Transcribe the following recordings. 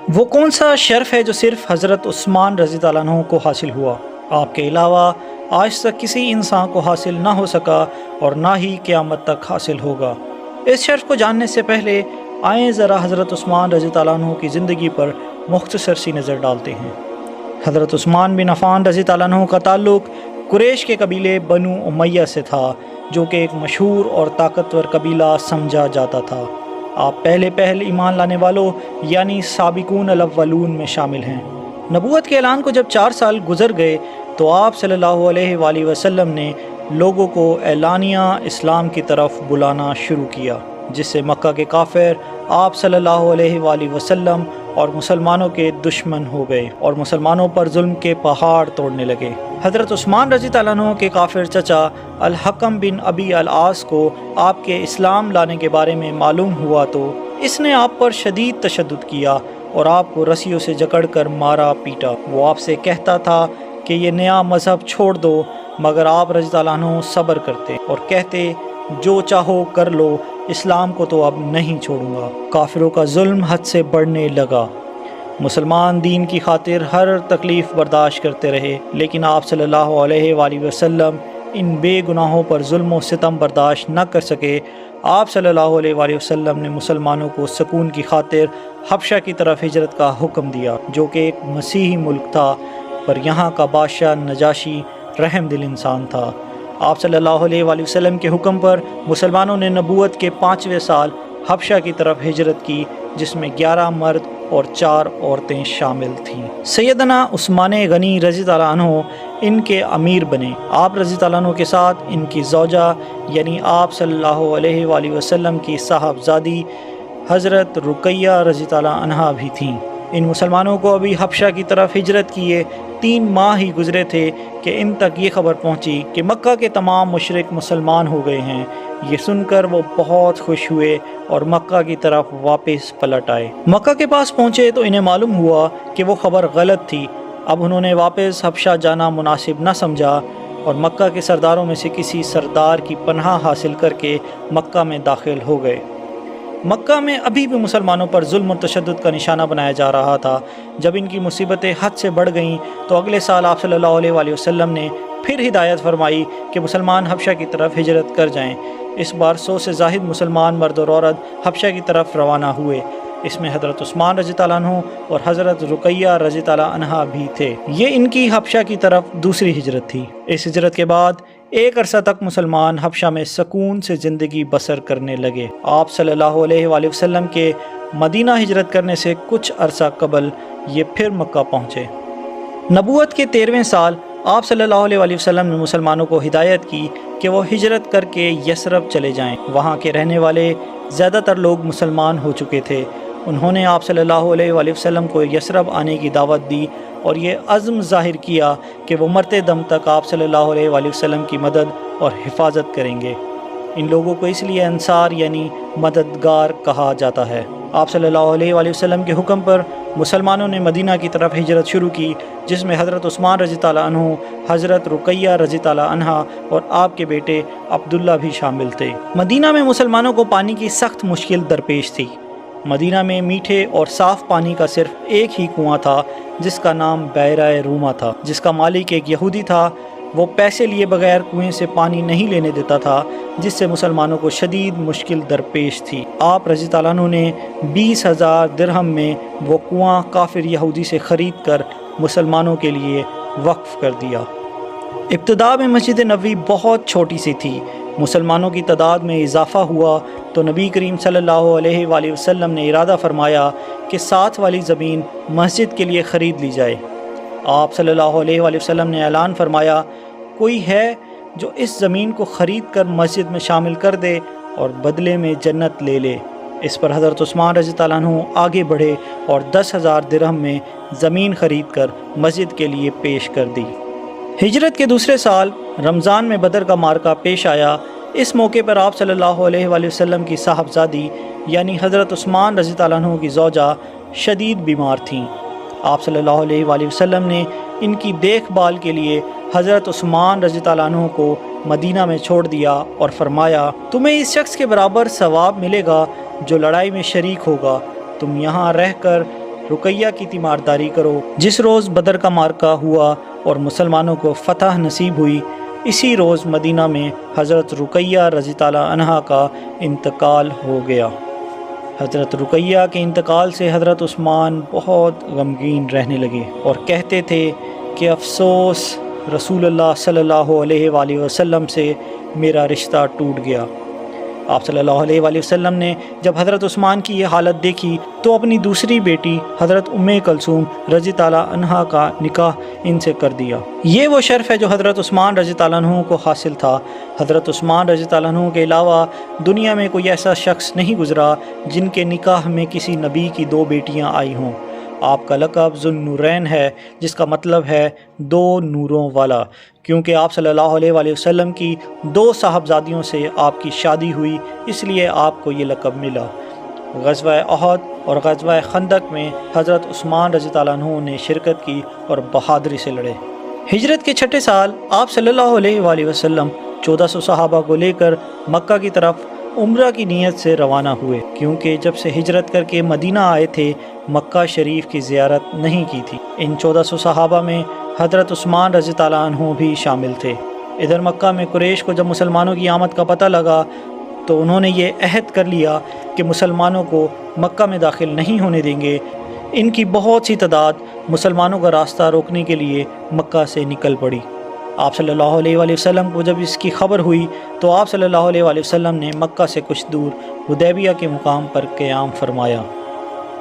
وہ کون سا شرف ہے جو صرف حضرت عثمان رضی اللہ عنہ کو حاصل ہوا؟ آپ کے علاوہ آج تک کسی انسان کو حاصل نہ ہو سکا اور نہ ہی قیامت تک حاصل ہوگا۔ اس شرف کو جاننے سے پہلے آئیں ذرا حضرت عثمان رضی اللہ عنہ کی زندگی پر مختصر سی نظر ڈالتے ہیں۔ حضرت عثمان بن عفان رضی اللہ عنہ کا تعلق قریش کے قبیلے بنو امیہ سے تھا، جو کہ ایک مشہور اور طاقتور قبیلہ سمجھا جاتا تھا۔ آپ پہلے ایمان لانے والوں یعنی سابقون الاولون میں شامل ہیں۔ نبوت کے اعلان کو جب 4 سال گزر گئے تو آپ صلی اللہ علیہ وآلہ وسلم نے لوگوں کو اعلانیہ اسلام کی طرف بلانا شروع کیا، جس سے مکہ کے کافر آپ صلی اللہ علیہ وآلہ وسلم اور مسلمانوں کے دشمن ہو گئے اور مسلمانوں پر ظلم کے پہاڑ توڑنے لگے۔ حضرت عثمان رضی اللہ عنہ کے کافر چچا الحکم بن ابی العاص کو آپ کے اسلام لانے کے بارے میں معلوم ہوا تو اس نے آپ پر شدید تشدد کیا اور آپ کو رسیوں سے جکڑ کر مارا پیٹا۔ وہ آپ سے کہتا تھا کہ یہ نیا مذہب چھوڑ دو، مگر آپ رضی اللہ عنہ صبر کرتے اور کہتے جو چاہو کر لو، اسلام کو تو اب نہیں چھوڑوں گا۔ کافروں کا ظلم حد سے بڑھنے لگا۔ مسلمان دین کی خاطر ہر تکلیف برداشت کرتے رہے، لیکن آپ صلی اللہ علیہ وآلہ وسلم ان بے گناہوں پر ظلم و ستم برداشت نہ کر سکے۔ آپ صلی اللہ علیہ وآلہ وسلم نے مسلمانوں کو سکون کی خاطر حبشہ کی طرف ہجرت کا حکم دیا، جو کہ ایک مسیحی ملک تھا، پر یہاں کا بادشاہ نجاشی رحم دل انسان تھا۔ آپ صلی اللہ علیہ وآلہ وسلم کے حکم پر مسلمانوں نے نبوت کے 5ویں سال حبشہ کی طرف ہجرت کی، جس میں 11 مرد اور 4 عورتیں شامل تھیں۔ سیدنا عثمان غنی رضی اللہ عنہ ان کے امیر بنے۔ آپ رضی اللہ عنہ کے ساتھ ان کی زوجہ یعنی آپ صلی اللہ علیہ وآلہ وسلم کی صاحبزادی حضرت رقیہ رضی اللہ عنہا بھی تھیں۔ ان مسلمانوں کو ابھی حبشہ کی طرف ہجرت کیے 3 ماہ ہی گزرے تھے کہ ان تک یہ خبر پہنچی کہ مکہ کے تمام مشرک مسلمان ہو گئے ہیں۔ یہ سن کر وہ بہت خوش ہوئے اور مکہ کی طرف واپس پلٹ آئے۔ مکہ کے پاس پہنچے تو انہیں معلوم ہوا کہ وہ خبر غلط تھی۔ اب انہوں نے واپس حبشہ جانا مناسب نہ سمجھا اور مکہ کے سرداروں میں سے کسی سردار کی پناہ حاصل کر کے مکہ میں داخل ہو گئے۔ مکہ میں ابھی بھی مسلمانوں پر ظلم و تشدد کا نشانہ بنایا جا رہا تھا۔ جب ان کی مصیبتیں حد سے بڑھ گئیں تو اگلے سال آپ صلی اللہ علیہ وآلہ وسلم نے پھر ہدایت فرمائی کہ مسلمان حبشہ کی طرف ہجرت کر جائیں۔ اس بار 100 سے زائد مسلمان مرد اور عورت حبشہ کی طرف روانہ ہوئے۔ اس میں حضرت عثمان رضی اللہ عنہ اور حضرت رقیہ رضی اللہ عنہا بھی تھے۔ یہ ان کی حبشہ کی طرف دوسری ہجرت تھی۔ اس ہجرت کے بعد ایک عرصہ تک مسلمان حبشہ میں سکون سے زندگی بسر کرنے لگے۔ آپ صلی اللہ علیہ وآلہ وسلم کے مدینہ ہجرت کرنے سے کچھ عرصہ قبل یہ پھر مکہ پہنچے۔ نبوت کے 13ویں سال آپ صلی اللہ علیہ وآلہ وسلم نے مسلمانوں کو ہدایت کی کہ وہ ہجرت کر کے یثرب چلے جائیں۔ وہاں کے رہنے والے زیادہ تر لوگ مسلمان ہو چکے تھے۔ انہوں نے آپ صلی اللہ علیہ وآلہ وسلم کو یثرب آنے کی دعوت دی اور یہ عزم ظاہر کیا کہ وہ مرتے دم تک آپ صلی اللہ علیہ وآلہ وسلم کی مدد اور حفاظت کریں گے۔ ان لوگوں کو اس لیے انصار یعنی مددگار کہا جاتا ہے۔ آپ صلی اللہ علیہ وآلہ وسلم کے حکم پر مسلمانوں نے مدینہ کی طرف ہجرت شروع کی، جس میں حضرت عثمان رضی اللہ عنہ، حضرت رقیہ رضی اللہ عنہا اور آپ کے بیٹے عبداللہ بھی شامل تھے۔ مدینہ میں مسلمانوں کو پانی کی سخت مشکل درپیش تھی۔ مدینہ میں میٹھے اور صاف پانی کا صرف ایک ہی کنواں تھا، جس کا نام بئرہ روما تھا، جس کا مالک ایک یہودی تھا۔ وہ پیسے لیے بغیر کنویں سے پانی نہیں لینے دیتا تھا، جس سے مسلمانوں کو شدید مشکل درپیش تھی۔ آپ رضی اللہ عنہ نے 20,000 درہم میں وہ کنواں کافر یہودی سے خرید کر مسلمانوں کے لیے وقف کر دیا۔ ابتدا میں مسجد نبوی بہت چھوٹی سی تھی۔ مسلمانوں کی تعداد میں اضافہ ہوا تو نبی کریم صلی اللہ علیہ وآلہ وسلم نے ارادہ فرمایا کہ ساتھ والی زمین مسجد کے لیے خرید لی جائے۔ آپ صلی اللہ علیہ وآلہ وسلم نے اعلان فرمایا، کوئی ہے جو اس زمین کو خرید کر مسجد میں شامل کر دے اور بدلے میں جنت لے لے۔ اس پر حضرت عثمان رضی اللہ عنہ آگے بڑھے اور 10,000 درہم میں زمین خرید کر مسجد کے لیے پیش کر دی۔ ہجرت کے دوسرے سال رمضان میں بدر کا معرکہ پیش آیا۔ اس موقع پر آپ صلی اللہ علیہ وآلہ وسلم کی صاحبزادی یعنی حضرت عثمان رضی اللہ عنہ کی زوجہ شدید بیمار تھیں۔ آپ صلی اللہ علیہ وآلہ وسلم نے ان کی دیکھ بھال کے لیے حضرت عثمان رضی اللہ عنہ کو مدینہ میں چھوڑ دیا اور فرمایا، تمہیں اس شخص کے برابر ثواب ملے گا جو لڑائی میں شریک ہوگا۔ تم یہاں رہ کر رقیہ کی تیمارداری کرو۔ جس روز بدر کا معرکہ ہوا اور مسلمانوں کو فتح نصیب ہوئی، اسی روز مدینہ میں حضرت رقیہ رضی اللہ عنہا کا انتقال ہو گیا۔ حضرت رقیہ کے انتقال سے حضرت عثمان بہت غمگین رہنے لگے اور کہتے تھے کہ افسوس، رسول اللہ صلی اللہ علیہ وآلہ وسلم سے میرا رشتہ ٹوٹ گیا۔ آپ صلی اللہ علیہ وآلہ وسلم نے جب حضرت عثمان کی یہ حالت دیکھی تو اپنی دوسری بیٹی حضرت ام کلثوم رضی اللہ عنہا کا نکاح ان سے کر دیا۔ یہ وہ شرف ہے جو حضرت عثمان رضی اللہ عنہ کو حاصل تھا۔ حضرت عثمان رضی اللہ عنہ کے علاوہ دنیا میں کوئی ایسا شخص نہیں گزرا جن کے نکاح میں کسی نبی کی دو بیٹیاں آئی ہوں۔ آپ کا لقب ذو النورین ہے، جس کا مطلب ہے دو نوروں والا، کیونکہ آپ صلی اللہ علیہ وآلہ وسلم کی دو صاحبزادیوں سے آپ کی شادی ہوئی، اس لیے آپ کو یہ لقب ملا۔ غزوہ احد اور غزوہ خندق میں حضرت عثمان رضی اللہ عنہ نے شرکت کی اور بہادری سے لڑے۔ ہجرت کے چھٹے سال آپ صلی اللہ علیہ وآلہ وسلم 1400 صحابہ کو لے کر مکہ کی طرف عمرہ کی نیت سے روانہ ہوئے، کیونکہ جب سے ہجرت کر کے مدینہ آئے تھے مکہ شریف کی زیارت نہیں کی تھی۔ ان 1400 صحابہ میں حضرت عثمان رضی اللہ عنہ بھی شامل تھے۔ ادھر مکہ میں قریش کو جب مسلمانوں کی آمد کا پتہ لگا تو انہوں نے یہ عہد کر لیا کہ مسلمانوں کو مکہ میں داخل نہیں ہونے دیں گے۔ ان کی بہت سی تعداد مسلمانوں کا راستہ روکنے کے لیے مکہ سے نکل پڑی۔ آپ صلی اللہ علیہ وآلہ وسلم کو جب اس کی خبر ہوئی تو آپ صلی اللہ علیہ وآلہ وسلم نے مکہ سے کچھ دور حدیبیہ کے مقام پر قیام فرمایا۔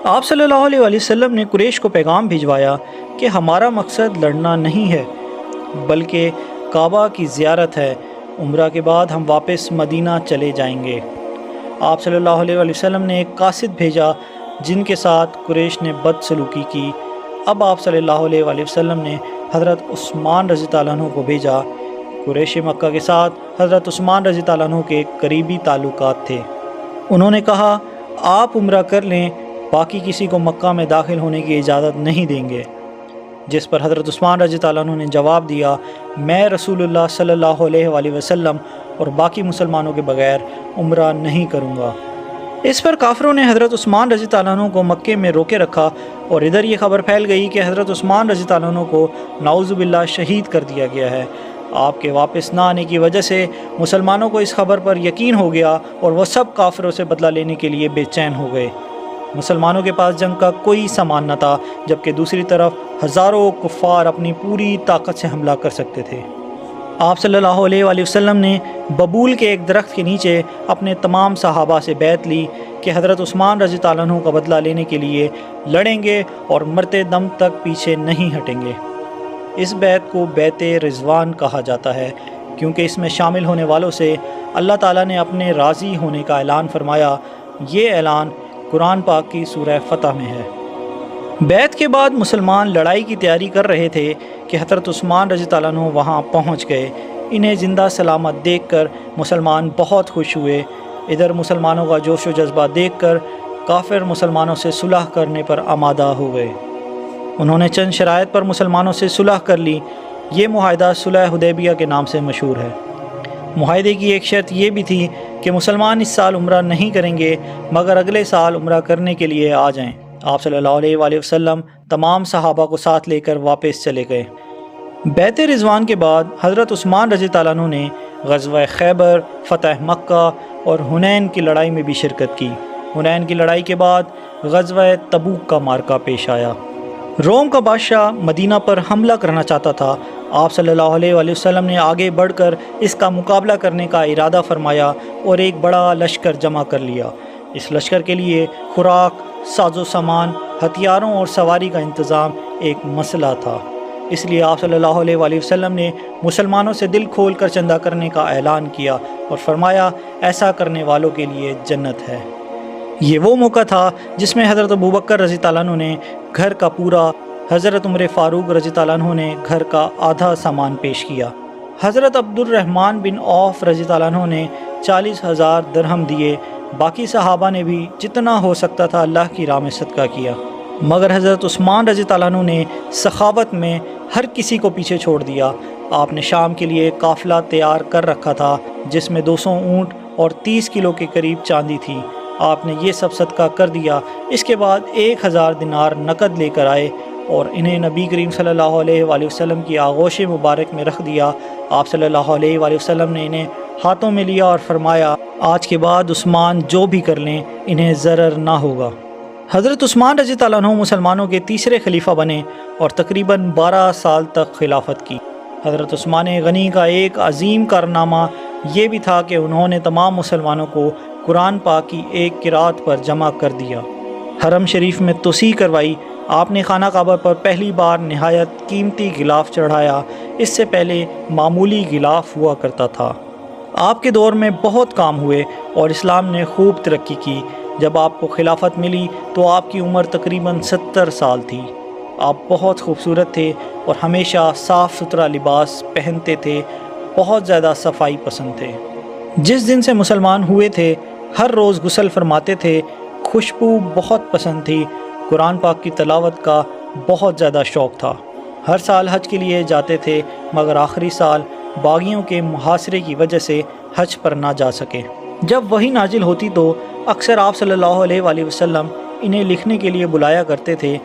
آپ صلی اللہ علیہ وآلہ وسلم نے قریش کو پیغام بھجوایا کہ ہمارا مقصد لڑنا نہیں ہے بلکہ کعبہ کی زیارت ہے، عمرہ کے بعد ہم واپس مدینہ چلے جائیں گے۔ آپ صلی اللہ علیہ وآلہ وسلم نے ایک قاصد بھیجا جن کے ساتھ قریش نے بد سلوکی کی۔ اب آپ صلی اللہ علیہ وآلہ وسلم نے حضرت عثمان رضی اللہ عنہ کو بھیجا۔ قریش مکہ کے ساتھ حضرت عثمان رضی اللہ عنہ کے قریبی تعلقات تھے۔ انہوں نے کہا آپ عمرہ کر لیں، باقی کسی کو مکہ میں داخل ہونے کی اجازت نہیں دیں گے، جس پر حضرت عثمان رضی اللہ عنہ نے جواب دیا میں رسول اللہ صلی اللہ علیہ وآلہ وسلم اور باقی مسلمانوں کے بغیر عمرہ نہیں کروں گا۔ اس پر کافروں نے حضرت عثمان رضی اللہ عنہ کو مکے میں روکے رکھا اور ادھر یہ خبر پھیل گئی کہ حضرت عثمان رضی اللہ عنہ کو نعوذ باللہ شہید کر دیا گیا ہے۔ آپ کے واپس نہ آنے کی وجہ سے مسلمانوں کو اس خبر پر یقین ہو گیا اور وہ سب کافروں سے بدلہ لینے کے لیے بے چین ہو گئے۔ مسلمانوں کے پاس جنگ کا کوئی سامان نہ تھا، جبکہ دوسری طرف ہزاروں کفار اپنی پوری طاقت سے حملہ کر سکتے تھے۔ آپ صلی اللہ علیہ وآلہ وسلم نے ببول کے ایک درخت کے نیچے اپنے تمام صحابہ سے بیعت لی کہ حضرت عثمان رضی اللہ عنہ کا بدلہ لینے کے لیے لڑیں گے اور مرتے دم تک پیچھے نہیں ہٹیں گے۔ اس بیعت کو بیعت رضوان کہا جاتا ہے، کیونکہ اس میں شامل ہونے والوں سے اللہ تعالیٰ نے اپنے راضی ہونے کا اعلان فرمایا۔ یہ اعلان قرآن پاک کی سورہ فتح میں ہے۔ بیعت کے بعد مسلمان لڑائی کی تیاری کر رہے تھے کہ حضرت عثمان رضی اللہ عنہ وہاں پہنچ گئے۔ انہیں زندہ سلامت دیکھ کر مسلمان بہت خوش ہوئے۔ ادھر مسلمانوں کا جوش و جذبہ دیکھ کر کافر مسلمانوں سے صلح کرنے پر آمادہ ہو گئے۔ انہوں نے چند شرائط پر مسلمانوں سے صلح کر لی۔ یہ معاہدہ صلح حدیبیہ کے نام سے مشہور ہے۔ معاہدے کی ایک شرط یہ بھی تھی کہ مسلمان اس سال عمرہ نہیں کریں گے مگر اگلے سال عمرہ کرنے کے لیے آ جائیں۔ آپ صلی اللہ علیہ وآلہ وسلم تمام صحابہ کو ساتھ لے کر واپس چلے گئے۔ بیعت رضوان کے بعد حضرت عثمان رضی اللہ عنہ نے غزوہ خیبر، فتح مکہ اور حنین کی لڑائی میں بھی شرکت کی۔ حنین کی لڑائی کے بعد غزوہ تبوک کا معرکہ پیش آیا۔ روم کا بادشاہ مدینہ پر حملہ کرنا چاہتا تھا۔ آپ صلی اللہ علیہ وآلہ وسلم نے آگے بڑھ کر اس کا مقابلہ کرنے کا ارادہ فرمایا اور ایک بڑا لشکر جمع کر لیا۔ اس لشکر کے لیے خوراک، ساز و سامان، ہتھیاروں اور سواری کا انتظام ایک مسئلہ تھا۔ اس لیے آپ صلی اللہ علیہ وآلہ وسلم نے مسلمانوں سے دل کھول کر چندہ کرنے کا اعلان کیا اور فرمایا ایسا کرنے والوں کے لیے جنت ہے۔ یہ وہ موقع تھا جس میں حضرت ابوبکر رضی اللہ عنہ نے گھر کا پورا، حضرت عمر فاروق رضی اللہ عنہ نے گھر کا آدھا سامان پیش کیا۔ حضرت عبد الرحمن بن عوف رضی اللہ عنہ نے 40,000 درہم دیے۔ باقی صحابہ نے بھی جتنا ہو سکتا تھا اللہ کی راہ میں صدقہ کیا، مگر حضرت عثمان رضی اللہ عنہ نے سخاوت میں ہر کسی کو پیچھے چھوڑ دیا۔ آپ نے شام کے لیے قافلہ تیار کر رکھا تھا جس میں 200 اونٹ اور 30 کلو کے قریب چاندی تھی۔ آپ نے یہ سب صدقہ کر دیا۔ اس کے بعد 1000 دینار نقد لے کر آئے اور انہیں نبی کریم صلی اللہ علیہ وآلہ وسلم کی آغوش مبارک میں رکھ دیا۔ آپ صلی اللہ علیہ وآلہ وسلم نے انہیں ہاتھوں میں لیا اور فرمایا، آج کے بعد عثمان جو بھی کر لیں انہیں ضرر نہ ہوگا۔ حضرت عثمان رضی اللہ عنہ مسلمانوں کے تیسرے خلیفہ بنے اور تقریباً 12 سال تک خلافت کی۔ حضرت عثمان غنی کا ایک عظیم کارنامہ یہ بھی تھا کہ انہوں نے تمام مسلمانوں کو قرآن پاک کی ایک قرأت پر جمع کر دیا، حرم شریف میں توسیع کروائی۔ آپ نے خانہ کعبہ پر پہلی بار نہایت قیمتی غلاف چڑھایا، اس سے پہلے معمولی غلاف ہوا کرتا تھا۔ آپ کے دور میں بہت کام ہوئے اور اسلام نے خوب ترقی کی۔ جب آپ کو خلافت ملی تو آپ کی عمر تقریباً 70 سال تھی۔ آپ بہت خوبصورت تھے اور ہمیشہ صاف ستھرا لباس پہنتے تھے، بہت زیادہ صفائی پسند تھے۔ جس دن سے مسلمان ہوئے تھے ہر روز غسل فرماتے تھے، خوشبو بہت پسند تھی، قرآن پاک کی تلاوت کا بہت زیادہ شوق تھا۔ ہر سال حج کے لیے جاتے تھے مگر آخری سال باغیوں کے محاصرے کی وجہ سے حج پر نہ جا سکے۔ جب وحی نازل ہوتی تو اکثر آپ صلی اللہ علیہ وآلہ وسلم انہیں لکھنے کے لیے بلایا کرتے تھے۔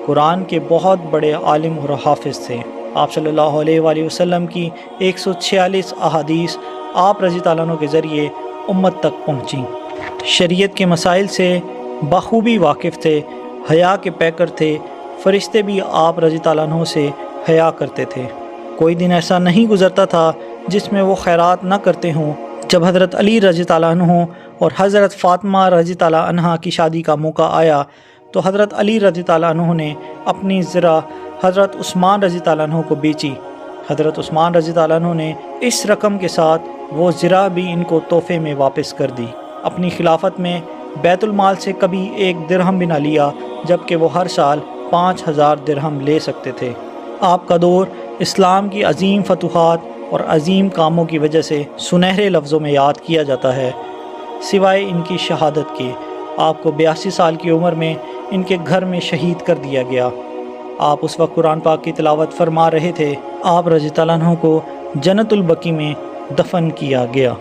قرآن کے بہت بڑے عالم اور حافظ تھے۔ آپ صلی اللہ علیہ وآلہ وسلم کی 146 احادیث آپ رضی اللہ عنہ کے ذریعے امت تک پہنچیں۔ شریعت کے مسائل سے بخوبی واقف تھے، حیا کے پیکر تھے، فرشتے بھی آپ رضی اللہ عنہ سے حیا کرتے تھے۔ کوئی دن ایسا نہیں گزرتا تھا جس میں وہ خیرات نہ کرتے ہوں۔ جب حضرت علی رضی اللہ عنہ اور حضرت فاطمہ رضی اللہ عنہا کی شادی کا موقع آیا تو حضرت علی رضی اللہ عنہ نے اپنی زرہ حضرت عثمان رضی اللہ عنہ کو بیچی۔ حضرت عثمان رضی اللہ عنہ نے اس رقم کے ساتھ وہ زرہ بھی ان کو تحفے میں واپس کر دی۔ اپنی خلافت میں بیت المال سے کبھی 1 درہم بھی نہ لیا، جبکہ وہ ہر سال 5000 درہم لے سکتے تھے۔ آپ کا دور اسلام کی عظیم فتوحات اور عظیم کاموں کی وجہ سے سنہرے لفظوں میں یاد کیا جاتا ہے، سوائے ان کی شہادت کے۔ آپ کو 82 سال کی عمر میں ان کے گھر میں شہید کر دیا گیا۔ آپ اس وقت قرآن پاک کی تلاوت فرما رہے تھے۔ آپ رضی اللہ عنہ کو جنت البقیع میں دفن کیا گیا۔